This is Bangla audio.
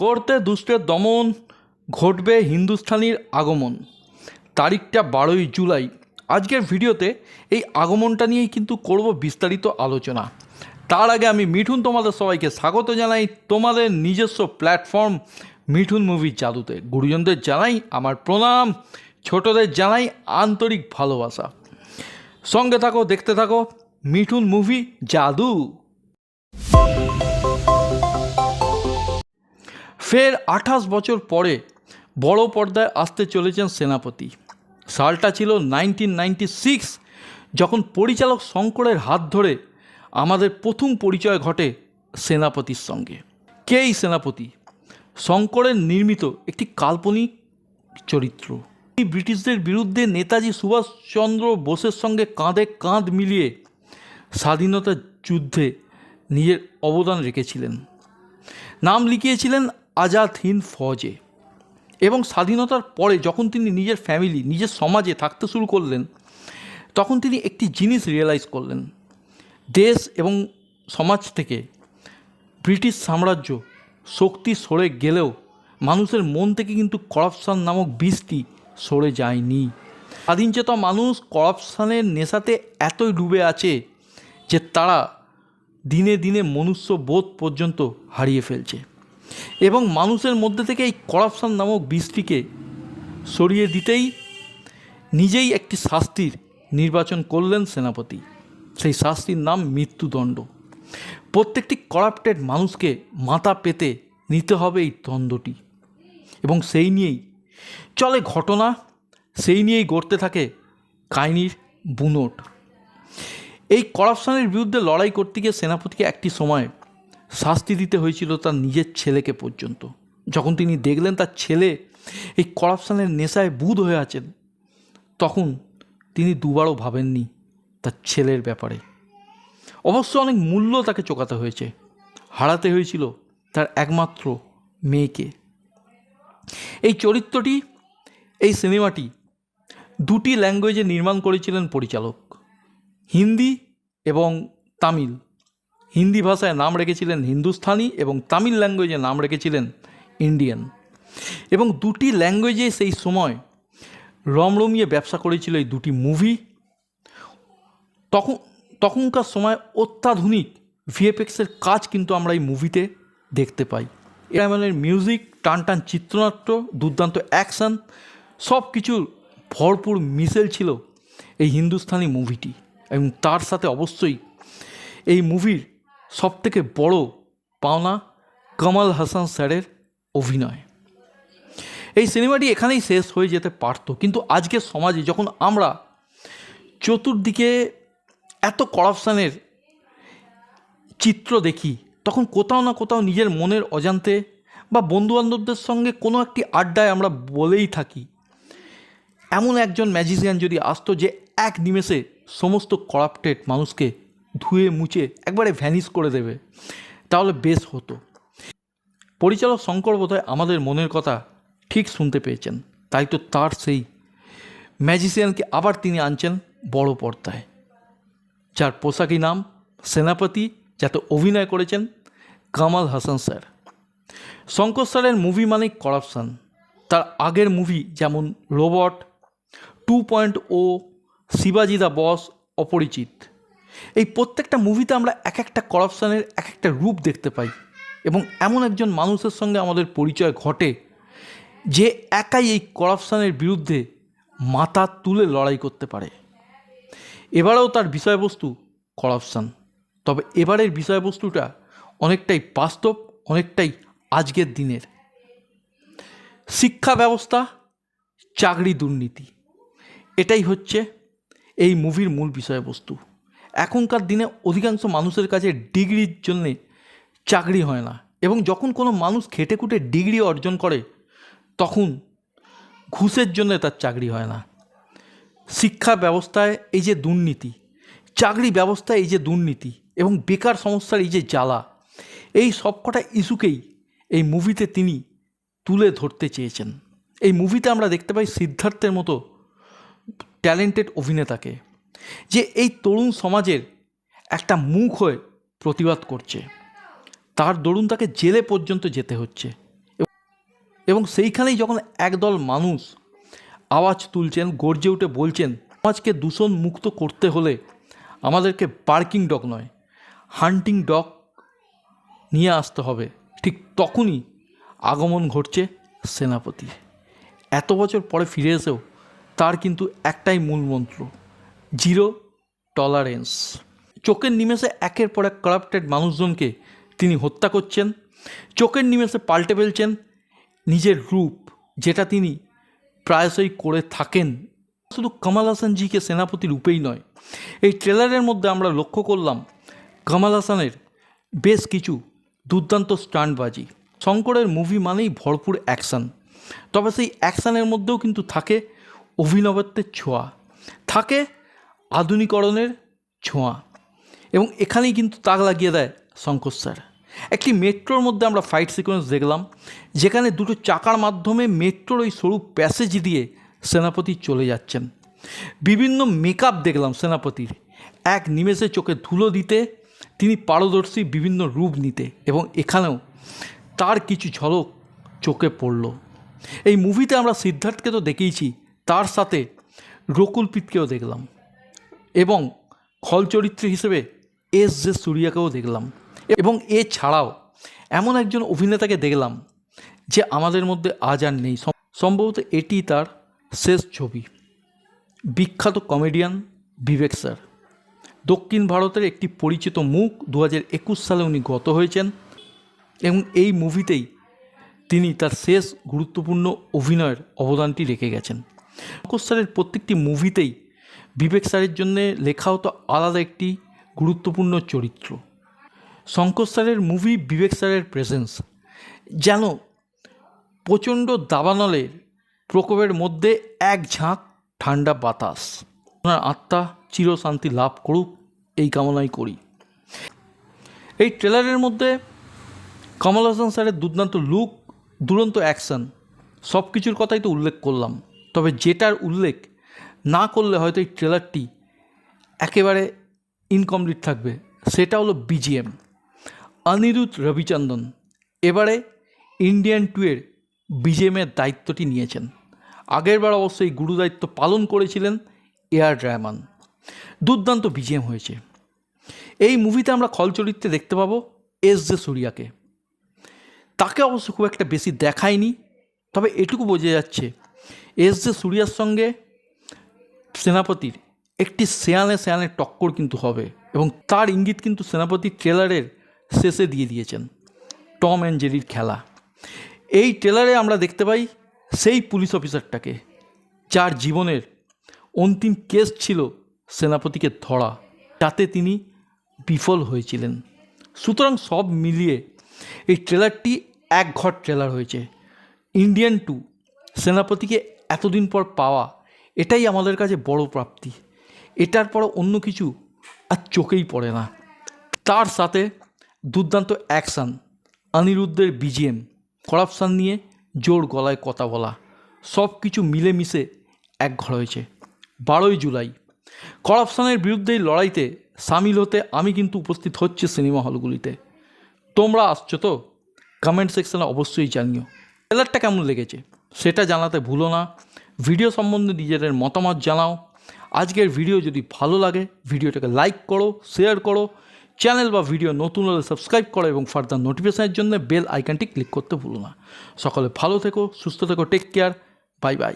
করতে দুষ্টের দমন, ঘটবে হিন্দুস্থানির আগমন। তারিখটা 12ই জুলাই। আজকের ভিডিওতে এই আগমনটা নিয়েই কিন্তু করব বিস্তারিত আলোচনা। তার আগে আমি মিঠুন তোমাদের সবাইকে স্বাগত জানাই তোমাদের নিজস্ব প্ল্যাটফর্ম মিঠুন মুভি জাদুতে। গুরুজনদের জানাই আমার প্রণাম, ছোটদের জানাই আন্তরিক ভালোবাসা। সঙ্গে থাকো, দেখতে থাকো মিঠুন মুভি জাদু। ফের 28 বছর পরে বড় পর্দায় আসতে চলেছেন সেনাপতি। সালটা ছিল 1996, যখন পরিচালক শঙ্করের হাত ধরে আমাদের প্রথম পরিচয় ঘটে সেনাপতির সঙ্গে। কে এই সেনাপতি? শঙ্করের নির্মিত একটি কাল্পনিক চরিত্র। ব্রিটিশদের বিরুদ্ধে নেতাজি সুভাষচন্দ্র বোসের সঙ্গে কাঁধে কাঁধ মিলিয়ে স্বাধীনতা যুদ্ধে নিজের অবদান রেখেছিলেন। নাম লিখিয়েছিলেন আজাদ হিন্দ ফৌজে। এবং স্বাধীনতার পরে যখন তিনি নিজের ফ্যামিলি, নিজের সমাজে থাকতে শুরু করলেন, তখন তিনি একটি জিনিস রিয়েলাইজ করলেন। দেশ এবং সমাজ থেকে ব্রিটিশ সাম্রাজ্য শক্তি সরে গেলেও মানুষের মন থেকে কিন্তু করাপশান নামক বিষটি সরে যায়নি। স্বাধীনচেতা মানুষ করাপশানের নেশাতে এতই ডুবে আছে যে তারা দিনে দিনে মনুষ্য বোধ পর্যন্ত হারিয়ে ফেলছে। এবং মানুষের মধ্যে থেকে এই করাপশান নামক বিষটিকে সরিয়ে দিতেই নিজেই একটি শাস্তির নির্বাচন করলেন সেনাপতি। সেই শাস্তির নাম মৃত্যুদণ্ড। প্রত্যেকটি করাপ্টেড মানুষকে মাথা পেতে নিতে হবে এই দণ্ডটি। এবং সেই নিয়েই চলে ঘটনা, সেই নিয়েই গড়তে থাকে কাহিনীর বুনট। এই করাপশানের বিরুদ্ধে লড়াই করতে গিয়ে সেনাপতিকে একটি সময় শাস্তি দিতে হয়েছিল তার নিজের ছেলেকে পর্যন্ত। যখন তিনি দেখলেন তার ছেলে এই করাপশানের নেশায় বুঁদ হয়ে আছেন, তখন তিনি দুবারও ভাবেননি তার ছেলের ব্যাপারে। অবশ্য অনেক মূল্য তাকে চোকাতে হয়েছে, হারাতে হয়েছিল তার একমাত্র মেয়েকে। এই চরিত্রটি, এই সিনেমাটি দুটি ল্যাঙ্গুয়েজে নির্মাণ করেছিলেন পরিচালক, হিন্দি এবং তামিল। হিন্দি ভাষায় নাম রেখেছিলেন হিন্দুস্থানি এবং তামিল ল্যাঙ্গুয়েজে নাম রেখেছিলেন ইন্ডিয়ান। এবং দুটি ল্যাঙ্গুয়েজে সেই সময় রমরমিয়ে ব্যবসা করেছিল এই দুটি মুভি। তখনকার সময় অত্যাধুনিক ভিএফএক্সের কাজ কিন্তু আমরা এই মুভিতে দেখতে পাই। এর মিউজিক, টান টান চিত্রনাট্য, দুর্দান্ত অ্যাকশান, সব কিছুর ভরপুর মিশেল ছিল এই হিন্দুস্তানি মুভিটি। এবং তার সাথে অবশ্যই এই মুভির সবথেকে বড় পাওনা কমল হাসান স্যারের অভিনয়। এই সিনেমাটি এখানেই শেষ হয়ে যেতে পারত, কিন্তু আজকের সমাজে যখন আমরা চতুর্দিকে এত করাপশানের চিত্র দেখি, তখন কোথাও না কোথাও নিজের মনের অজান্তে বা বন্ধুবান্ধবদের সঙ্গে কোনো একটি আড্ডায় আমরা বলেই থাকি, এমন একজন ম্যাজিশিয়ান যদি আসতো যে এক নিমেষে সমস্ত করাপ্টেড মানুষকে ধুয়ে মুছে একবারে ভ্যানিশ করে দেবে, তাহলে বেশ হতো। পরিচালক শঙ্কর বোধহয় আমাদের মনের কথা ঠিক শুনতে পেয়েছেন, তাই তো তার সেই ম্যাজিশিয়ানকে আবার তিনি আনছেন বড় পর্দায়, যার পোশাকি নাম সেনাপতি, যাতে অভিনয় করেছেন কমল হাসান স্যার। শঙ্কর স্যারের মুভি মানেই করাপশান। তার আগের মুভি যেমন রোবট, 2.0, শিবাজি দ্য বস, অপরিচিত, এই প্রত্যেকটা মুভিতে আমরা এক একটা করাপশানের এক একটা রূপ দেখতে পাই। এবং এমন একজন মানুষের সঙ্গে আমাদের পরিচয় ঘটে যে একাই এই করাপশানের বিরুদ্ধে মাথা তুলে লড়াই করতে পারে। এবারেও তার বিষয়বস্তু করাপশান, তবে এবারের বিষয়বস্তুটা অনেকটাই বাস্তব, অনেকটাই আজকের দিনের। শিক্ষা ব্যবস্থা, চাকরি দুর্নীতি, এটাই হচ্ছে এই মুভির মূল বিষয়বস্তু। এখনকার দিনে অধিকাংশ মানুষের কাছে ডিগ্রির জন্যে চাকরি হয় না, এবং যখন কোনো মানুষ খেটে খুঁটে ডিগ্রি অর্জন করে তখন ঘুষের জন্য তার চাকরি হয় না। শিক্ষা ব্যবস্থায় এই যে দুর্নীতি, চাকরি ব্যবস্থায় এই যে দুর্নীতি এবং বেকার সমস্যার এই যে জ্বালা, এই সবকটা ইস্যুকেই এই মুভিতে তিনি তুলে ধরতে চেয়েছেন। এই মুভিতে আমরা দেখতে পাই সিদ্ধার্থের মতো ট্যালেন্টেড অভিনেতাকে, যে এই তরুণ সমাজের একটা মুখ হয়ে প্রতিবাদ করছে। তার দরুন তাকে জেলে পর্যন্ত যেতে হচ্ছে এবং সেইখানেই যখন একদল মানুষ আওয়াজ তুলছেন, গর্জে উঠে বলছেন সমাজকে দূষণ মুক্ত করতে হলে আমাদেরকে বার্কিং ডগ নয়, হান্টিং ডগ নিয়ে আসতে হবে, ঠিক তখনই আগমন ঘটছে সেনাপতি। এত বছর পরে ফিরে এসেও তার কিন্তু একটাই মূল মন্ত্র, জিরো টলারেন্স। চোখের নিমেষে একের পর এক কারাপ্টেড মানুষজনকে তিনি হত্যা করছেন, চোখের নিমেষে পাল্টে ফেলছেন নিজের রূপ, যেটা তিনি প্রায়শই করে থাকেন। শুধু কমল হাসানজিকে সেনাপতি রূপেই নয়, এই ট্রেলারের মধ্যে আমরা লক্ষ্য করলাম কমল হাসানের বেশ কিছু দুর্দান্ত স্টান্টবাজি। শঙ্করের মুভি মানেই ভরপুর অ্যাকশান, তবে সেই অ্যাকশানের মধ্যেও কিন্তু থাকে অভিনবত্বের ছোঁয়া, থাকে আধুনিকরণের ছোঁয়া, এবং এখানেই কিন্তু তাক লাগিয়ে দেয় শঙ্কর স্যার। একটি মেট্রোর মধ্যে আমরা ফাইট সিকোয়েন্স দেখলাম, যেখানে দুটো চাকার মাধ্যমে মেট্রোর ওই সরু প্যাসেজ দিয়ে সেনাপতি চলে যাচ্ছেন। বিভিন্ন মেকআপ দেখলাম সেনাপতির, এক নিমেষে চোখে ধুলো দিতে তিনি পারদর্শী, বিভিন্ন রূপ নিতে, এবং এখানেও তার কিছু ঝলক চোখে পড়ল। এই মুভিতে আমরা সিদ্ধার্থকে তো দেখেইছি, তার সাথে রকুলপ্রীতকেও দেখলাম, এবং খল চরিত্র হিসেবে এস.জে. সূর্যাকেও দেখলাম, এবং এছাড়াও এমন একজন অভিনেতাকে দেখলাম যে আমাদের মধ্যে আজ আর নেই। সম্ভবত এটি তার শেষ ছবি। বিখ্যাত কমেডিয়ান বিবেক স্যার, দক্ষিণ ভারতের একটি পরিচিত মুখ। 2021 সালে উনি গত হয়েছেন, এবং এই মুভিতেই তিনি তার শেষ গুরুত্বপূর্ণ অভিনয়ের অবদানটি রেখে গেছেন। শঙ্কর স্যারের প্রত্যেকটি মুভিতেই বিবেক স্যারের জন্যে লেখা হতো আলাদা একটি গুরুত্বপূর্ণ চরিত্র। শঙ্কর স্যারের মুভি, বিবেক স্যারের প্রেজেন্স যেন প্রচণ্ড দাবানলের প্রকোপের মধ্যে এক ঝাঁক ঠান্ডা বাতাস। ওনার আত্মা চিরশান্তি লাভ করুক, এই কামনাই করি। এই ট্রেলারের মধ্যে কমল হাসান স্যারের দুর্দান্ত লুক, দুরন্ত অ্যাকশন, সব কিছুর কথাই তো উল্লেখ করলাম, তবে যেটার উল্লেখ না করলে হয়তো এই ট্রেলারটি একেবারে ইনকমপ্লিট থাকবে, সেটা হলো বিজিএম। অনিরুদ্ধ রবিচন্দন এবারে ইন্ডিয়ান 2-এর বিজিএমের দায়িত্বটি নিয়েছেন। আগেরবার অবশ্যই গুরু দায়িত্ব পালন করেছিলেন এআর রহমান। দুর্দান্ত বিজিএম হয়েছে। এই মুভিতে আমরা খল চরিত্রে দেখতে পাবো এস.জে. সূর্যাকে। তাকে অবশ্য খুব একটা বেশি দেখায়নি, তবে এটুকু বোঝা যাচ্ছে এস.জে. সূর্যার সঙ্গে সেনাপতির একটি সেয়ানে টক্কর কিন্তু হবে, এবং তার ইঙ্গিত কিন্তু সেনাপতি ট্রেলারের শেষে দিয়ে দিয়েছেন। টম অ্যান্ড জেরির খেলা। এই ট্রেলারে আমরা দেখতে পাই সেই পুলিশ অফিসারটাকে যার জীবনের অন্তিম কেস ছিল সেনাপতিকে ধরা, যাতে তিনি বিফল হয়েছিলেন। সুতরাং সব মিলিয়ে এই ট্রেলারটি এক ঘর ট্রেলার হয়েছে। ইন্ডিয়ান 2 সেনাপতিকে এতদিন পর পাওয়া, এটাই আমাদের কাছে বড় প্রাপ্তি। এটার পর অন্য কিছু আর চোখেই পড়ে না। তার সাথে দুর্দান্ত অ্যাকশান, অনিরুদ্ধের বিজিএম, করাপশান নিয়ে জোর গলায় কথা বলা, সব কিছু মিলেমিশে এক ঘর হয়েছে। 12ই জুলাই করাপশানের বিরুদ্ধে এই লড়াইতে সামিল হতে আমি কিন্তু উপস্থিত হচ্ছে সিনেমা হলগুলিতে। তোমরা আসছো তো? কমেন্ট সেকশানে অবশ্যই জানিও। ট্রেলারটা কেমন লেগেছে সেটা জানাতে ভুলো না। ভিডিও সম্বন্ধে নিজেদের মতামত জানাও। আজকের ভিডিও যদি ভালো লাগে ভিডিওটাকে লাইক করো, শেয়ার করো, চ্যানেল বা ভিডিও নতুন হলে সাবস্ক্রাইব করো, এবং ফার্দার নোটিফিকেশনের জন্য বেল আইকনটি ক্লিক করতে ভুলো না। সকলে ভালো থেকো, সুস্থ থেকো, টেক কেয়ার, বাই বাই।